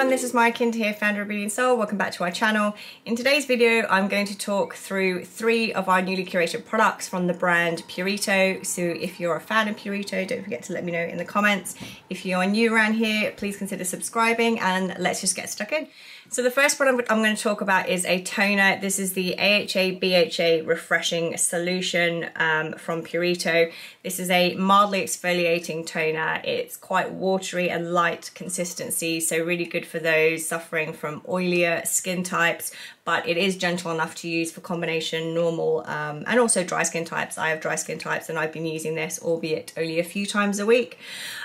everyone, this is MAREE here, founder of BHA Soul. Welcome back to our channel. In today's video, I'm going to talk through 3 of our newly curated products from the brand Purito. So if you're a fan of Purito, don't forget to let me know in the comments. If you are new around here, please consider subscribing, and let's just get stuck in. So the first product I'm going to talk about is a toner. This is the AHA BHA Refreshing Solution from Purito. This is a mildly exfoliating toner. It's quite watery and light consistency, so really good for those suffering from oilier skin types, but it is gentle enough to use for combination normal and also dry skin types. I have dry skin types and I've been using this, albeit only a few times a week.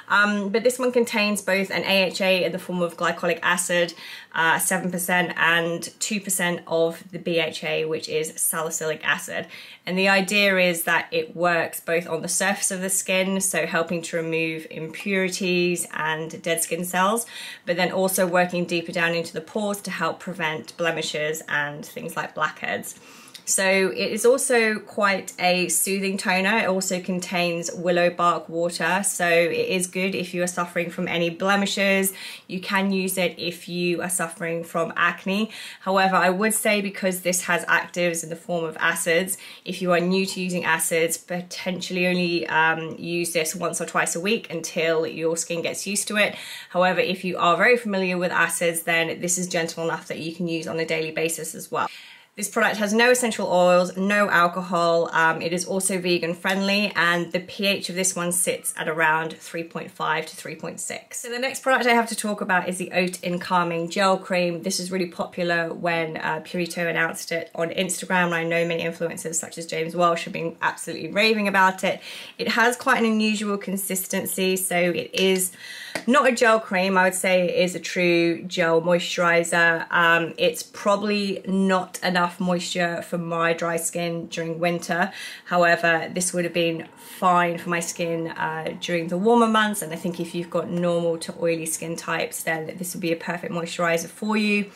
But this one contains both an AHA in the form of glycolic acid, 7%, and 2% of the BHA, which is salicylic acid. And the idea is that it works both on the surface of the skin, so helping to remove impurities and dead skin cells, but then also working deeper down into the pores to help prevent blemishes and things like blackheads. So it is also quite a soothing toner. It also contains willow bark water, so it is good if you are suffering from any blemishes. You can use it if you are suffering from acne. However, I would say, because this has actives in the form of acids, if you are new to using acids, potentially only use this once or twice a week until your skin gets used to it. However, if you are very familiar with acids, then this is gentle enough that you can use on a daily basis as well. This product has no essential oils, no alcohol. It is also vegan friendly, and the pH of this one sits at around 3.5 to 3.6. So the next product I have to talk about is the Oat in Calming Gel Cream. This is really popular when Purito announced it on Instagram. I know many influencers such as James Welsh have been absolutely raving about it. It has quite an unusual consistency, so it is not a gel cream. I would say it is a true gel moisturizer. It's probably not enough moisture for my dry skin during winter. However, this would have been fine for my skin during the warmer months, and I think if you've got normal to oily skin types, then this would be a perfect moisturizer for you.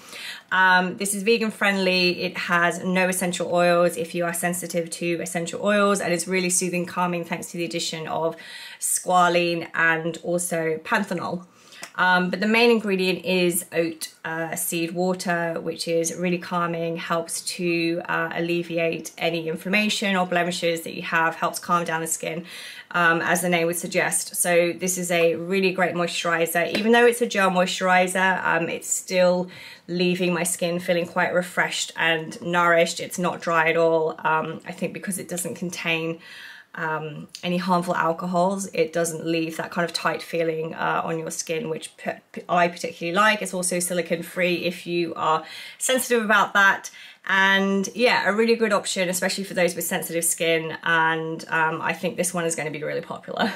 This is vegan friendly. It has no essential oils if you are sensitive to essential oils, and it's really soothing, calming thanks to the addition of squalene and also panthenol. But the main ingredient is oat seed water, which is really calming, helps to alleviate any inflammation or blemishes that you have, helps calm down the skin, as the name would suggest. So this is a really great moisturizer. Even though it's a gel moisturizer, it's still leaving my skin feeling quite refreshed and nourished. It's not dry at all. I think because it doesn't contain any harmful alcohols, it doesn't leave that kind of tight feeling on your skin, which I particularly like. It's also silicone free if you are sensitive about that, and yeah, a really good option, especially for those with sensitive skin, and I think this one is going to be really popular.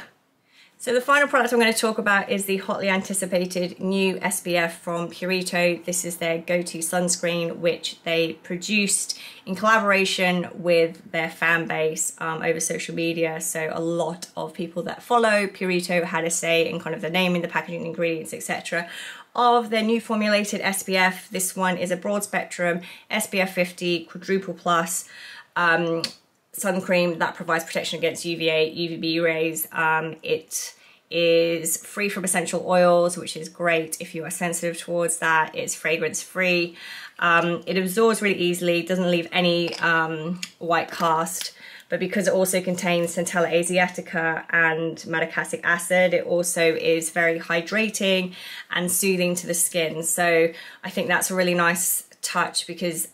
So the final product I'm going to talk about is the hotly anticipated new SPF from Purito. This is their GoTo sunscreen, which they produced in collaboration with their fan base over social media. So a lot of people that follow Purito had a say in kind of the naming, the packaging, ingredients, etc. of their new formulated SPF. This one is a broad spectrum SPF 50 quadruple plus sun cream that provides protection against UVA, UVB rays. It is free from essential oils, which is great if you are sensitive towards that. It's fragrance free. It absorbs really easily, doesn't leave any white cast, but because it also contains Centella asiatica and madecassic acid, it also is very hydrating and soothing to the skin. So I think that's a really nice touch, because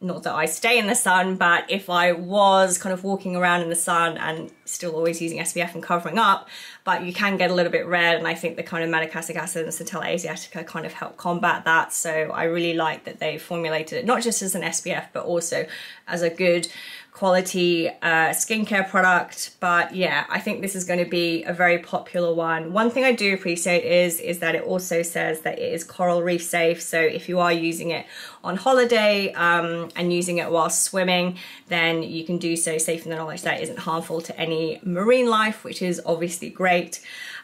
not that I stay in the sun, but if I was kind of walking around in the sun and still always using SPF and covering up, but you can get a little bit red, and I think the kind of madecassic acid and Centella asiatica kind of help combat that. So I really like that they formulated it not just as an SPF, but also as a good quality skincare product. But yeah, I think this is going to be a very popular one. One thing I do appreciate is that it also says that it is coral reef safe. So if you are using it on holiday and using it while swimming, then you can do so safe in the knowledge that it isn't harmful to any marine life, which is obviously great.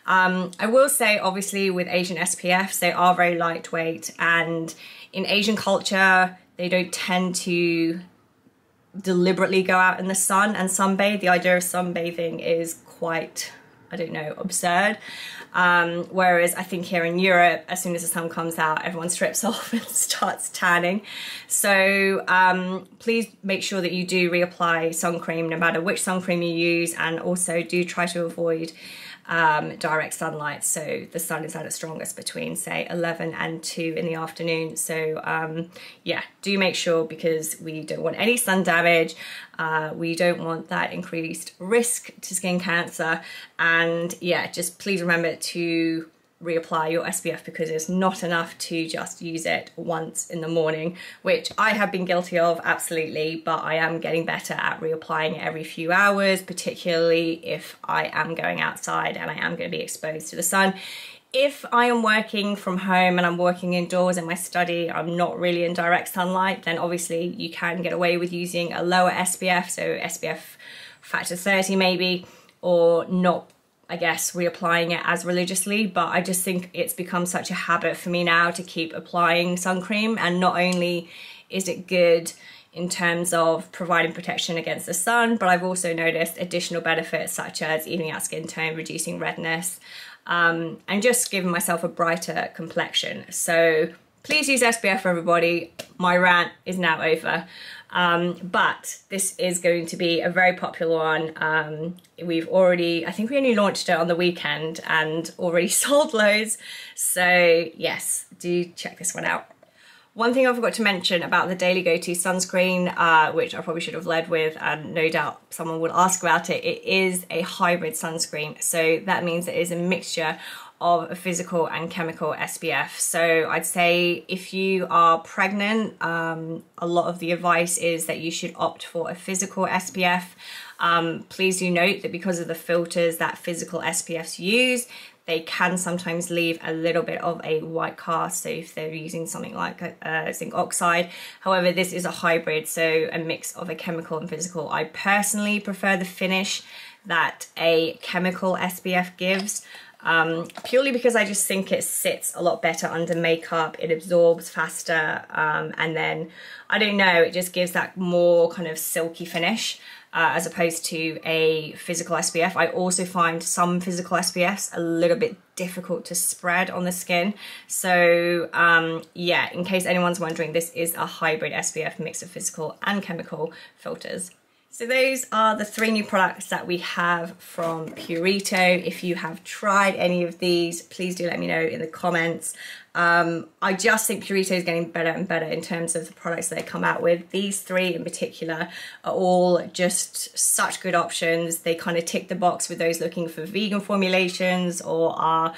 I will say, obviously, with Asian SPFs, they are very lightweight, and in Asian culture, they don't tend to deliberately go out in the sun and sunbathe. The idea of sunbathing is quite I don't know, absurd. Whereas I think here in Europe, as soon as the sun comes out, everyone strips off and starts tanning. So please make sure that you do reapply sun cream no matter which sun cream you use, and also do try to avoid direct sunlight. So the sun is at its strongest between, say, 11 and 2 in the afternoon. So yeah, do make sure, because we don't want any sun damage. We don't want that increased risk to skin cancer. And yeah, just please remember to reapply your SPF, because it's not enough to just use it once in the morning, which I have been guilty of, absolutely, but I am getting better at reapplying it every few hours, particularly if I am going outside and I am going to be exposed to the sun. If I am working from home and I'm working indoors in my study, I'm not really in direct sunlight, then obviously you can get away with using a lower SPF, so SPF factor 30 maybe, or not, I guess, reapplying it as religiously. But I just think it's become such a habit for me now to keep applying sun cream, and not only is it good in terms of providing protection against the sun, but I've also noticed additional benefits such as evening out skin tone, reducing redness, and just giving myself a brighter complexion. So please use SPF for everybody. My rant is now over. But this is going to be a very popular one. We've already, I think we only launched it on the weekend and already sold loads. So yes, do check this one out. One thing I forgot to mention about the Daily GoTo sunscreen, which I probably should have led with, and no doubt someone would ask about it, it is a hybrid sunscreen. So that means it is a mixture of a physical and chemical SPF. So I'd say if you are pregnant, a lot of the advice is that you should opt for a physical SPF. Please do note that because of the filters that physical SPFs use, they can sometimes leave a little bit of a white cast, so if they're using something like zinc oxide. However, this is a hybrid, so a mix of a chemical and physical. I personally prefer the finish that a chemical SPF gives, purely because I just think it sits a lot better under makeup, it absorbs faster, and then, I don't know, it just gives that more kind of silky finish. As opposed to a physical SPF. I also find some physical SPFs a little bit difficult to spread on the skin. So yeah, in case anyone's wondering, this is a hybrid SPF mix of physical and chemical filters. So those are the 3 new products that we have from Purito. If you have tried any of these, please do let me know in the comments. I just think Purito is getting better and better in terms of the products they come out with. These 3 in particular are all just such good options. They kind of tick the box with those looking for vegan formulations or are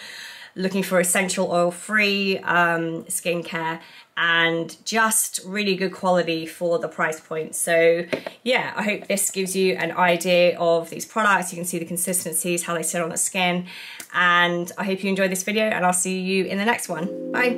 looking for essential oil-free skincare, and just really good quality for the price point. So yeah, I hope this gives you an idea of these products. You can see the consistencies, how they sit on the skin, and I hope you enjoyed this video, and I'll see you in the next one. Bye.